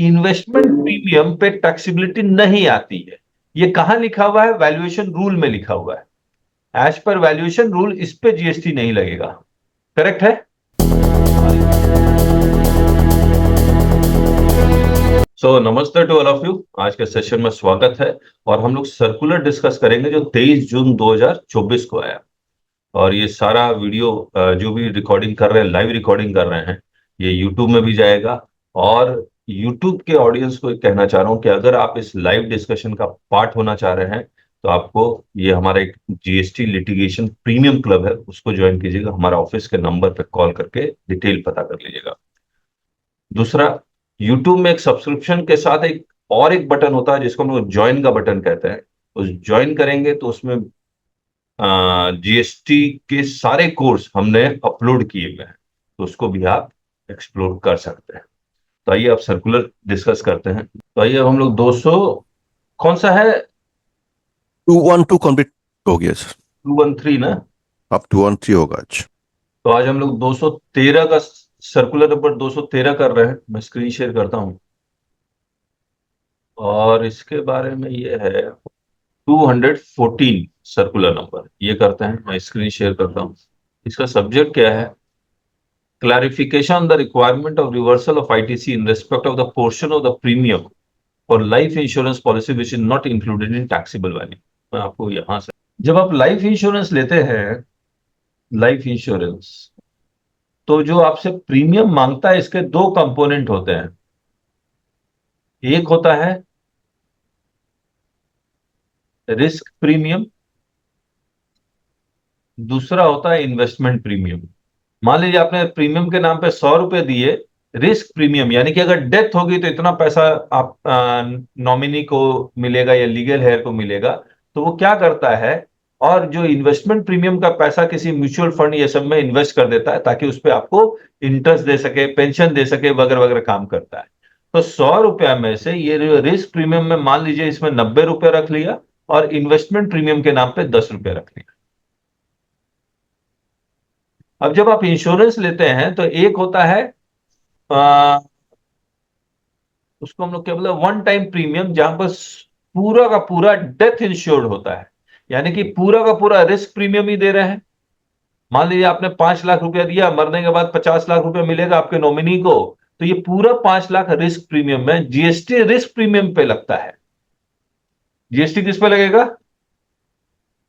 Investment premium पे taxability नहीं आती है। ये कहां लिखा हुआ है? वैल्यूएशन रूल में लिखा हुआ है। एज पर वैल्यूएशन रूल इस पे जीएसटी नहीं लगेगा। करेक्ट है? नमस्ते टू ऑल ऑफ यू। आज के सेशन में स्वागत है और हम लोग सर्कुलर डिस्कस करेंगे जो 23 जून 2024 को आया। और ये सारा वीडियो जो भी रिकॉर्डिंग कर रहे हैं, लाइव रिकॉर्डिंग कर रहे हैं, ये यूट्यूब में भी जाएगा। और यूट्यूब के ऑडियंस को कहना चाह रहा हूं कि अगर आप इस लाइव डिस्कशन का पार्ट होना चाह रहे हैं तो आपको ये हमारा एक जीएसटी लिटिगेशन प्रीमियम क्लब है, उसको ज्वाइन कीजिएगा। हमारा ऑफिस के नंबर पर कॉल करके डिटेल पता कर लीजिएगा। दूसरा, यूट्यूब में एक सब्सक्रिप्शन के साथ एक बटन होता है जिसको हम लोग ज्वाइन का बटन कहते हैं। उस ज्वाइन करेंगे तो उसमें जीएसटी के सारे कोर्स हमने अपलोड किए हुए हैं, तो उसको भी आप एक्सप्लोर कर सकते हैं। तो आइए अब सर्कुलर डिस्कस करते हैं। तो आइए अब हम लोग 200 कौन सा है? 212 कंप्लीट हो गया सर। 213 ना? अब 213 होगा आज। तो आज हम लोग 213 का सर्कुलर नंबर 213 कर रहे हैं। मैं स्क्रीन शेयर करता हूं और इसके बारे में ये है 214 सर्कुलर नंबर, ये करते हैं। मैं स्क्रीन शेयर करता हूं। इसका सब्जेक्ट क्या है? Clarification on the requirement of reversal of ITC in respect of the portion of the premium for life insurance policy which is not included in taxable value। मैं आपको यहां से, जब आप लाइफ इंश्योरेंस लेते हैं, लाइफ इंश्योरेंस, तो जो आपसे प्रीमियम मांगता है, इसके दो कंपोनेंट होते हैं। एक होता है रिस्क प्रीमियम, दूसरा होता है इन्वेस्टमेंट प्रीमियम। मान लीजिए आपने प्रीमियम के नाम पे 100 रुपए दिए। रिस्क प्रीमियम यानी कि अगर डेथ होगी तो इतना पैसा आप नॉमिनी को मिलेगा या लीगल हेयर को मिलेगा, तो वो क्या करता है, और जो इन्वेस्टमेंट प्रीमियम का पैसा किसी म्यूचुअल फंड ये सब में इन्वेस्ट कर देता है ताकि उस पर आपको इंटरेस्ट दे सके, पेंशन दे सके, वगैरह वगैरह काम करता है। तो 100 रुपया में से ये रिस्क प्रीमियम में मान लीजिए इसमें 90 रुपये रख लिया और इन्वेस्टमेंट प्रीमियम के नाम पे 10 रुपये रख लिया। अब जब आप इंश्योरेंस लेते हैं तो एक होता है आ, उसको हम लोग क्या बोलते हैं, वन टाइम प्रीमियम, जहां पर पूरा का पूरा डेथ इंश्योर्ड होता है, यानी कि पूरा का पूरा रिस्क प्रीमियम ही दे रहे हैं। मान लीजिए आपने 5 लाख रुपया दिया, मरने के बाद 50 लाख रुपया मिलेगा आपके नॉमिनी को, तो ये पूरा 5 लाख रिस्क प्रीमियम में जीएसटी रिस्क प्रीमियम पे लगता है। जीएसटी किस पे लगेगा?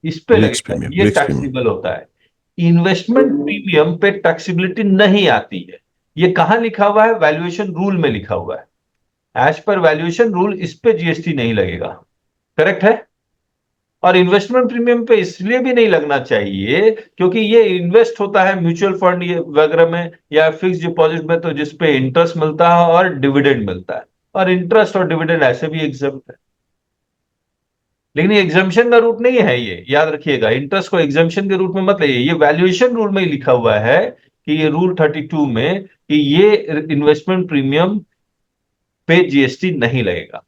इस पे लगेगा, ये टैक्सेबल होता है। इन्वेस्टमेंट प्रीमियम पे टैक्सेबिलिटी नहीं आती है। ये कहां लिखा हुआ है? वैल्यूएशन रूल में लिखा हुआ है। एज पर वैल्यूएशन रूल इस पे जीएसटी नहीं लगेगा। करेक्ट है? और इन्वेस्टमेंट प्रीमियम पे इसलिए भी नहीं लगना चाहिए क्योंकि ये इन्वेस्ट होता है म्यूचुअल फंड ये वगैरह में या फिक्स डिपॉजिट में, तो जिसपे इंटरेस्ट मिलता है और डिविडेंड मिलता है, और इंटरेस्ट और डिविडेंड ऐसे भी एग्जम्प्ट है। लेकिन ये एग्जाम्शन का रूट नहीं है, ये याद रखिएगा। इंटरेस्ट को एग्जाम्शन के रूट में मत लाइए, ये वैल्यूएशन रूल में ही लिखा हुआ है कि ये रूल 32 में कि ये इन्वेस्टमेंट प्रीमियम पे जीएसटी नहीं लगेगा।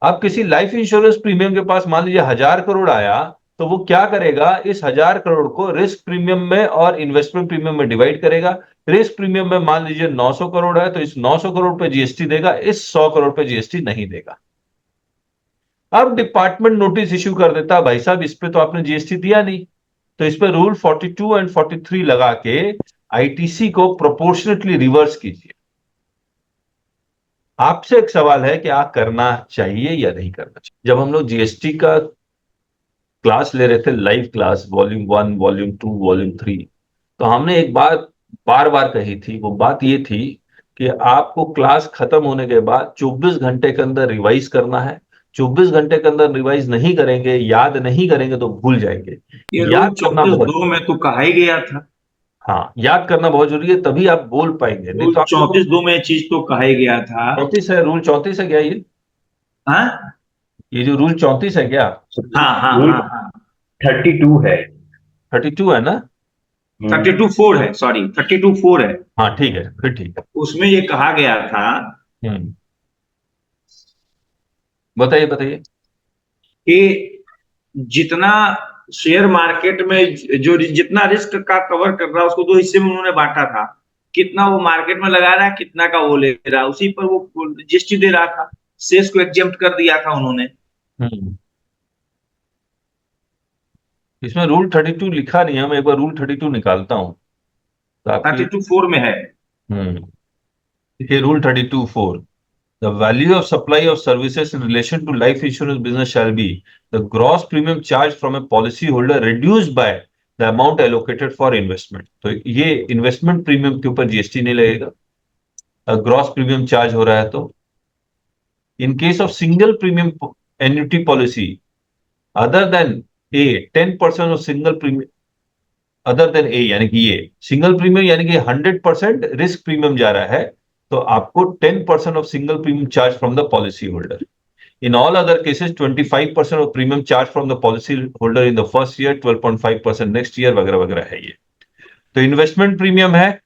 अब किसी लाइफ इंश्योरेंस प्रीमियम के पास मान लीजिए 1000 करोड़ आया, तो वो क्या करेगा, इस 1000 करोड़ को रिस्क प्रीमियम में और इन्वेस्टमेंट प्रीमियम में डिवाइड करेगा। रिस्क प्रीमियम में मान लीजिए 900 करोड़ है, तो इस 900 करोड़ पे जीएसटी देगा, इस 100 करोड़ पे जीएसटी नहीं देगा। अब डिपार्टमेंट नोटिस इश्यू कर देता, भाई साहब इस पे तो आपने जीएसटी दिया नहीं, तो इस पे रूल 42 एंड 43 लगा के आईटीसी को प्रोपोर्शनेटली रिवर्स कीजिए। आपसे एक सवाल है कि आप करना चाहिए या नहीं करना चाहिए। जब हम लोग जीएसटी का क्लास ले रहे थे, live class, volume 1, volume 2, volume 3, तो हमने एक बात बार बार कही थी। वो बात ये थी कि आपको क्लास खत्म होने के बाद 24 घंटे के अंदर रिवाइज करना है। 24 घंटे के अंदर रिवाइज नहीं करेंगे, याद नहीं करेंगे तो भूल जाएंगे। ये रूल याद करना 34(2) में तो कहा ही गया था। हाँ, याद करना बहुत जरूरी है, तभी आप बोल पाएंगे। नहीं रूल तो आपको 34(2) में चीज तो कहा ही गया था। 34 है, रूल 34 है क्या ये? हाँ ये जो रूल 34 है क्या? हाँ हाँ हाँ 32 है। 32 है ना? 32(4) है, सॉरी 32(4) है। हाँ ठीक है, फिर ठीक है। उसमें ये कहा गया था, बताइए बताइए। कि जितना शेयर मार्केट में जो जितना रिस्क का कवर कर रहा है उसको दो हिस्से में उन्होंने बांटा था। कितना वो मार्केट में लगा रहा है, कितना का वो ले रहा है, उसी पर वो जीएसटी दे रहा था। सेस को एग्जेम्प्ट कर दिया था उन्होंने। हम्म। इसमें रूल 32 लिखा नहीं है, मैं एक बार रूल 32 निकालता हूं ताकि 32(4) में है। देखिए rule 32(4), the value of supply of services in relation to life insurance business shall be the gross premium charged from a policy holder reduced by the amount allocated for investment। तो ये investment premium के ऊपर GST नहीं लगेगा, gross premium charge हो रहा है तो। In case of single premium annuity policy other than a 10% of single premium, other than a यानी कि ये सिंगल प्रीमियम यानी कि 100% रिस्क प्रीमियम जा रहा है, तो आपको 10% of single premium charge from the policy holder. In all other cases, 25% of premium charged from the policy holder in the first year, 12.5% next year, वगैरह वगैरह है ये। तो इन्वेस्टमेंट प्रीमियम है,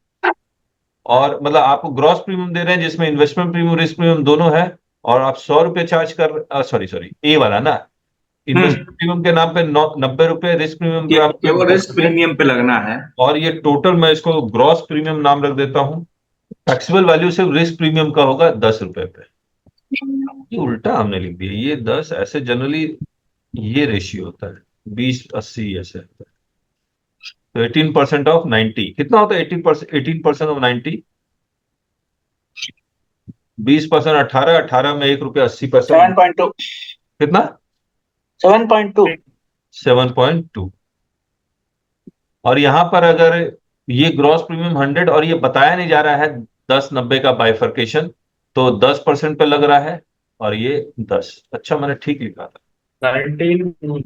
और मतलब आपको ग्रॉस प्रीमियम दे रहे हैं जिसमें इन्वेस्टमेंट प्रीमियम रिस्क प्रीमियम दोनों है, और आप 100 रुपए चार्ज कर, सॉरी ए वाला ना, इन्वेस्टमेंट प्रीमियम के नाम पे 90 रुपए, रिस्क प्रीमियम पे आपके केवल रिस्क 10 रुपए, प्रीमियम पे लगना है। और ये टोटल मैं इसको ग्रॉस प्रीमियम नाम रख देता हूं। टैक्सेबल वैल्यू सिर्फ रिस्क प्रीमियम का होगा 10 रुपए पे। ये उल्टा हमने लिख दिया, ये 10 ऐसे जनरली ये रेशियो होता है, 20-80 ऐसे होता है। तो 18% ऑफ 90 कितना होता है? 18% ऑफ 90, 20% 18, 18 में 1 रुपया 80 पैसा, 7.2। कितना? 7.2। 7.2। और यहां पर अगर ये ग्रॉस प्रीमियम 100 और ये बताया नहीं जा रहा है 10-90 का बाइफर्केशन, तो 10% पे लग रहा है, और ये 10। अच्छा मैंने ठीक लिखा था। 19।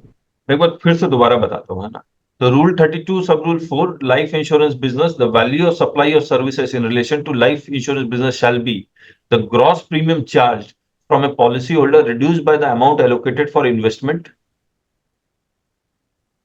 एक बार फिर से दोबारा बताता हूँ, है ना। तो रूल 32 सब rule 4, life insurance business, the value of supply of services in relation to life insurance business shall be the gross premium charge from a policy holder reduced by the amount allocated for investment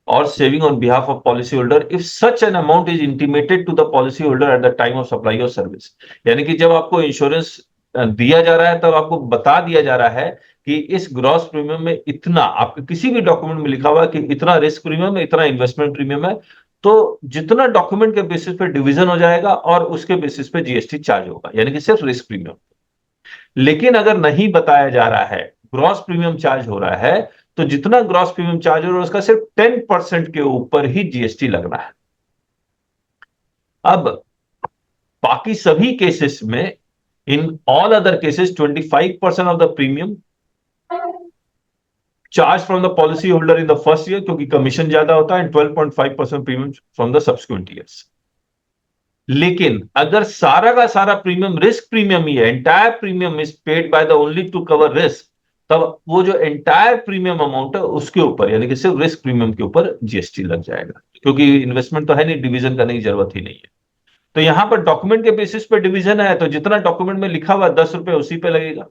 or saving on behalf of policyholder if such an amount is intimated to the policyholder at the time of supply of service। यानी कि जब आपको insurance दिया जा रहा है तब आपको बता दिया जा रहा है कि इस ग्रॉस प्रीमियम में इतना, आपके किसी भी डॉक्यूमेंट में लिखा हुआ है कि इतना रिस्क प्रीमियम है, इतना इन्वेस्टमेंट प्रीमियम है, तो जितना डॉक्यूमेंट के बेसिस पे डिवीजन हो जाएगा और उसके बेसिस पे जीएसटी चार्ज होगा, यानी कि सिर्फ रिस्क प्रीमियम। लेकिन अगर नहीं बताया जा रहा है, ग्रॉस प्रीमियम चार्ज हो रहा है, तो जितना ग्रॉस प्रीमियम चार्ज हो रहा है उसका सिर्फ 10% के ऊपर ही जीएसटी लगना है। अब बाकी सभी केसेस में, in all other cases, 25% of the premium charge from the policy holder in the first year, क्योंकि कमीशन ज्यादा होता है, and 12.5% premium from the subsequent years. लेकिन अगर सारा का सारा प्रीमियम रिस्क प्रीमियम ही है, entire premium is paid by the only to cover risk, तब वो जो एंटायर प्रीमियम अमाउंट है उसके ऊपर, यानी कि सिर्फ रिस्क प्रीमियम के ऊपर जीएसटी लग जाएगा, क्योंकि इन्वेस्टमेंट तो है नहीं, डिवीजन करने की जरूरत ही नहीं है। तो यहां पर डॉक्यूमेंट के बेसिस पे डिवीजन है, तो जितना डॉक्यूमेंट में लिखा हुआ 10 रुपए उसी पे लगेगा।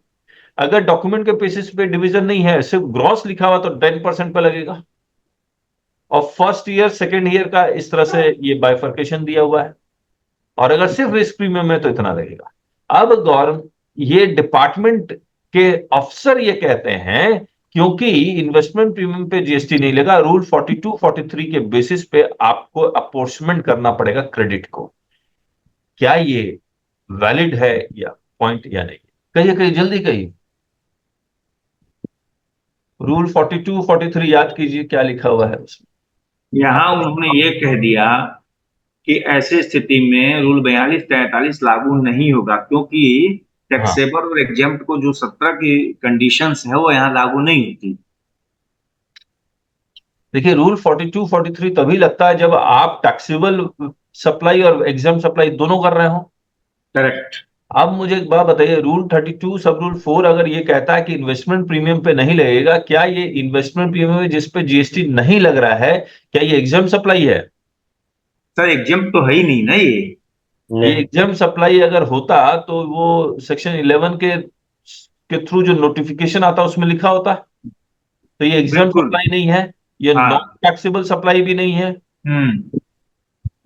अगर डॉक्यूमेंट के बेसिस पे डिवीजन नहीं है, सिर्फ ग्रॉस लिखा हुआ, तो 10% पे लगेगा। और फर्स्ट ईयर सेकेंड ईयर का इस तरह से ये बाइफर्केशन दिया हुआ है, और अगर सिर्फ रिस्क प्रीमियम है तो इतना लगेगा। अब गौर, ये डिपार्टमेंट के अफसर ये कहते हैं क्योंकि इन्वेस्टमेंट प्रीमियम पे जीएसटी नहीं लगा, रूल 42-43 के बेसिस पे आपको अपॉर्चमेंट करना पड़ेगा क्रेडिट को। क्या ये वैलिड है या पॉइंट या नहीं? कहिए कहिए, जल्दी कहिए। रूल 42-43 याद कीजिए, क्या लिखा हुआ है उसमें। यहाँ उन्होंने ये कह दिया कि ऐसे स्थिति में रूल 42-43 लागू नहीं होगा, क्योंकि हाँ, टैक्सेबल और एग्जेम्प्ट को जो 17 की कंडीशंस है वो यहाँ लागू नहीं होती। देखिए रूल 42-43 तभी लगता है जब आप टैक्सेबल सप्लाई और एग्जाम सप्लाई दोनों कर रहे हो। करेक्ट। अब मुझे एक बात बताइए, रूल 32 सब रूल 4 अगर ये कहता है कि इन्वेस्टमेंट प्रीमियम पे नहीं लगेगा, क्या ये इन्वेस्टमेंट प्रीमियम है जिस पे जीएसटी नहीं लग रहा है, क्या ये एग्जाम सप्लाई है? सर एग्जेम्प्ट तो है ही नहीं ना ये। ये एग्जाम सप्लाई अगर होता तो वो सेक्शन 11 के थ्रू जो नोटिफिकेशन आता उसमें लिखा होता। तो ये एग्जाम बिल्कुल। सप्लाई नहीं है, ये हाँ। नॉन टैक्सेबल सप्लाई भी नहीं है,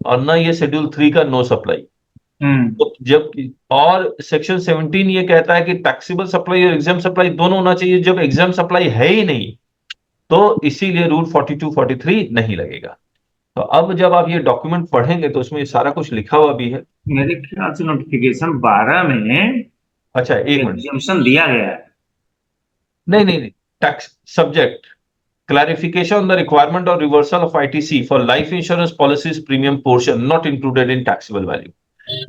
और ना ये शेड्यूल 3 का नो सप्लाई। तो जब, और सेक्शन 17 ये कहता है कि टैक्सेबल सप्लाई और एग्जाम सप्लाई दोनों होना चाहिए, जब एग्जाम सप्लाई है ही नहीं, तो इसीलिए रूल 42-43 नहीं लगेगा। तो अब जब आप ये डॉक्यूमेंट पढ़ेंगे तो उसमें ये सारा कुछ लिखा हुआ भी है। मेरे ख्याल से नोटिफिकेशन 12 में अच्छा, एक मिनट। एग्जाम्पशन दिया गया है। नहीं नहीं नहीं, tax subject clarification on the requirement or reversal of ITC for life insurance policies premium portion not included in taxable value.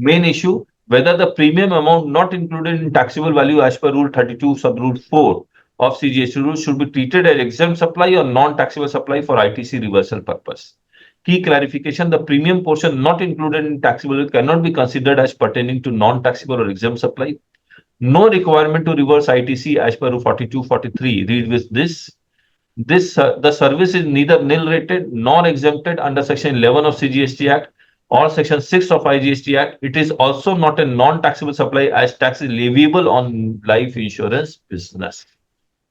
Main issue, whether the premium amount not included in taxable value as per Rule 32 sub Rule 4 of CGST rules should be treated as exempt supply or non-taxable supply for ITC reversal purpose. Key clarification, the premium portion not included in taxable value cannot be considered as pertaining to non-taxable or exempt supply. No requirement to reverse ITC as per Rule 42-43. Read with this. The service is neither nil rated nor exempted under Section 11 of CGST Act or Section 6 of IGST Act. It is also not a non-taxable supply as tax is leviable on life insurance business.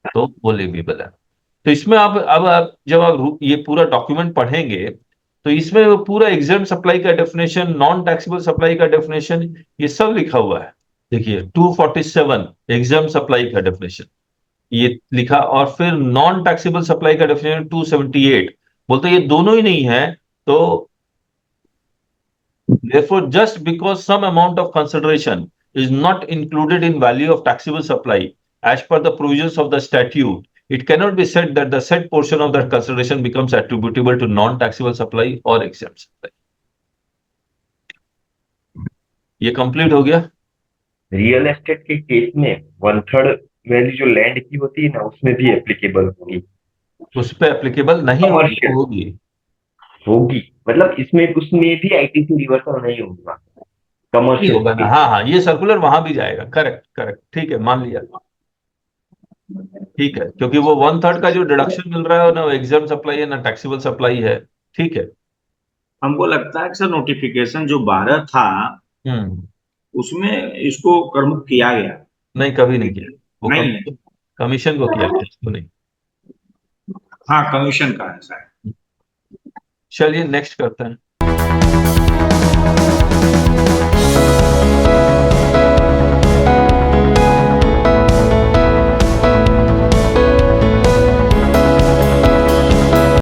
तो वो leviable है। तो इसमें अब जब आप ये पूरा डॉक्यूमेंट पढ़ेंगे तो इसमें वो पूरा एग्जेम्प्ट सप्लाई का डेफिनेशन, नॉन टैक्सेबल सप्लाई का डेफिनेशन, ये सब लिखा हुआ है। देखिए 247 एग्जेम्प्ट सप्लाई का डेफिनेशन ये लिखा, और फिर नॉन टैक्सेबल सप्लाई का डेफिनेशन 278 बोलते ये दोनों ही नहीं है। तो therefore just because some amount of consideration is not included in value of taxable supply as per the provisions of the statute, it cannot be said that the said portion of that consideration becomes attributable to non taxable supply or exempt supply. ये complete हो गया। Real estate के case में 1/3 value जो land की होती है ना, उसमें भी एप्लीकेबल होगी। उस पर एप्लीकेबल नहीं Commercial. होगी। होगी मतलब इसमें उसमें भी आईटीसी रिवर्सल नहीं होगा नहीं कमर्शियल होगा ना, हाँ हाँ, ये सर्कुलर वहां भी जाएगा। करेक्ट करेक्ट, ठीक है, मान लिया। ठीक है, क्योंकि वो 1/3 का जो डिडक्शन मिल रहा है ना, वो एग्जाम सप्लाई है ना टैक्सेबल सप्लाई है। ठीक है। हमको लगता है कि सर नोटिफिकेशन जो 12 था उसमें इसको प्रमुख किया गया। नहीं, कभी नहीं किया। वो नहीं है। कमीशन को किया गया, इसको नहीं। हाँ, कमीशन का है सर। चलिए नेक्स्ट करते हैं।